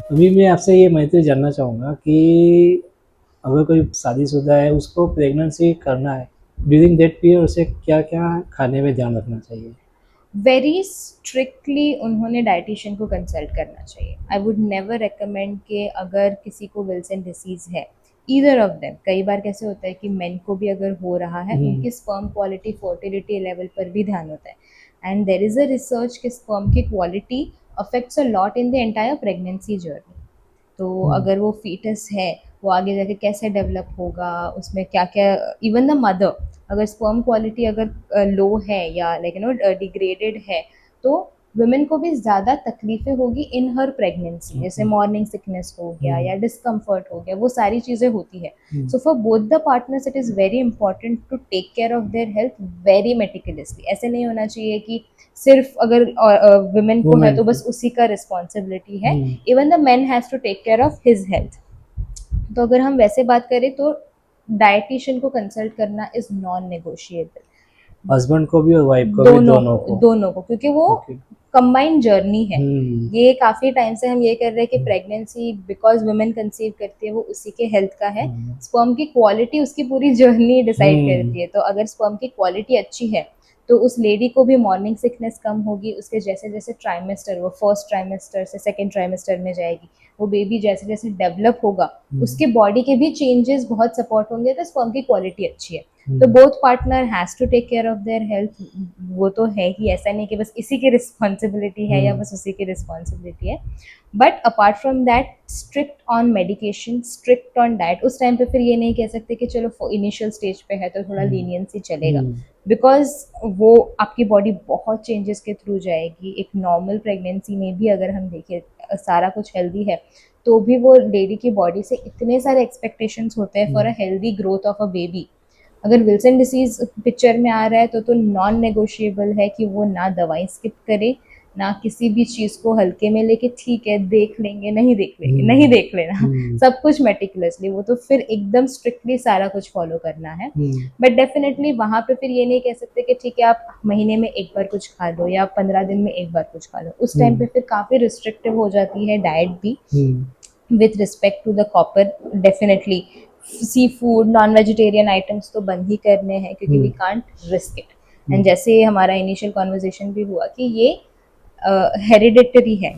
अभी मैं आपसे ये मैत्री जानना चाहूँगा कि अगर कोई शादीशुदा है उसको प्रेगनेंसी करना है, ड्यूरिंग दैट पीरियड उसे क्या-क्या खाने में ध्यान रखना चाहिए? वेरी स्ट्रिक्टली उन्होंने डाइटिशियन को कंसल्ट करना चाहिए। आई वुड नेवर रिकमेंड कि अगर किसी को विल्सन डिसीज़ है, ईदर ऑफ देम, कई बार कैसे होता है कि मेन को भी अगर हो रहा है, हुँ, उनकी स्पर्म क्वालिटी फर्टिलिटी लेवल पर भी ध्यान होता है। And there is a research कि स्पर्म की quality affects a lot in the entire pregnancy journey. तो हुँ, अगर वो फीटस है, वो आगे जाके कैसे डेवलप होगा, उसमें क्या क्या, इवन द मदर, अगर स्पर्म क्वालिटी अगर लो है या लाइक डिग्रेडेड है, तो वुमेन को भी ज़्यादा तकलीफें होगी इन हर प्रेगनेंसी, जैसे ओके, मॉर्निंग सिकनेस हो गया हुँ, या डिस्कम्फर्ट हो गया, वो सारी चीज़ें होती है। Hmm, so for both the partners it is very important to take care of their health very meticulously. ऐसे नहीं होना चाहिए कि सिर्फ अगर वुमेन को है वुमेन तो को बस उसी का रिस्पॉन्सिबिलिटी है। Hmm, even the man has to take care of his health. तो अगर हम वैसे बात करें तो डाइटिशियन को कंसल्ट करना इज नॉन नेगोशिएबल। हस्बैंड को भी और वाइफ को भी दोनों दोनों को, को? दोनों को, क्योंकि वो ओके, कंबाइंड जर्नी है। हुँ, ये काफ़ी टाइम से हम ये कर रहे हैं कि हुँ, प्रेगनेंसी बिकॉज वुमेन कंसीव करती है वो उसी के हेल्थ का है। हुँ, स्पर्म की क्वालिटी उसकी पूरी जर्नी डिसाइड हुँ, करती है। तो अगर स्पर्म की क्वालिटी अच्छी है तो उस लेडी को भी मॉर्निंग सिकनेस कम होगी। उसके जैसे जैसे ट्राइमेस्टर, वो फर्स्ट ट्राइमेस्टर से सेकेंड ट्राइमेस्टर में जाएगी, वो बेबी जैसे जैसे डेवलप होगा, हुँ, उसके बॉडी के भी चेंजेस बहुत सपोर्ट होंगे, तो स्पर्म की क्वालिटी अच्छी है। तो hmm, both partner has to take care of their health. वो तो है ही, ऐसा नहीं कि बस इसी की रिस्पॉन्सिबिलिटी है या हुँ, बस उसी की रिस्पॉन्सिबिलिटी है। But apart from that, strict on medication, strict on diet. उस टाइम पे फिर ये नहीं कह सकते कि चलो इनिशियल स्टेज पे है तो थोड़ा हुँ, लीनियंसी चलेगा, हुँ, बिकॉज वो आपकी बॉडी बहुत चेंजेस के थ्रू जाएगी। एक नॉर्मल प्रेगनेंसी में भी अगर हम देखें सारा कुछ हेल्दी है, तो भी वो लेडी की बॉडी से इतने सारे एक्सपेक्टेशंस होते हैं for a hmm, healthy growth of a baby. अगर विल्सन डिसीज पिक्चर में आ रहा है तो नॉन नेगोशिएबल है कि वो ना दवाई स्किप करे, ना किसी भी चीज़ को हल्के में लेके ठीक है देख लेंगे, नहीं देख लेंगे, नहीं हुँ, देख लेना। हुँ, सब कुछ मेटिकुलसली, वो तो फिर एकदम स्ट्रिक्टली सारा कुछ फॉलो करना है। हुँ, बट डेफिनेटली वहाँ पे फिर ये नहीं कह सकते कि ठीक है आप महीने में एक बार कुछ खा लो या 15 दिन में एक बार कुछ खा लो। उस टाइम पे हुँ, फिर काफ़ी रिस्ट्रिक्टिव हो जाती है डाइट भी, hmm, with respect to the copper, definitely. Sea food, non vegetarian items तो बंद ही करने हैं क्योंकि we hmm, can't risk it. Hmm. And जैसे हमारा इनिशियल कॉन्वर्जेशन भी हुआ कि ये हेरिडिटरी है।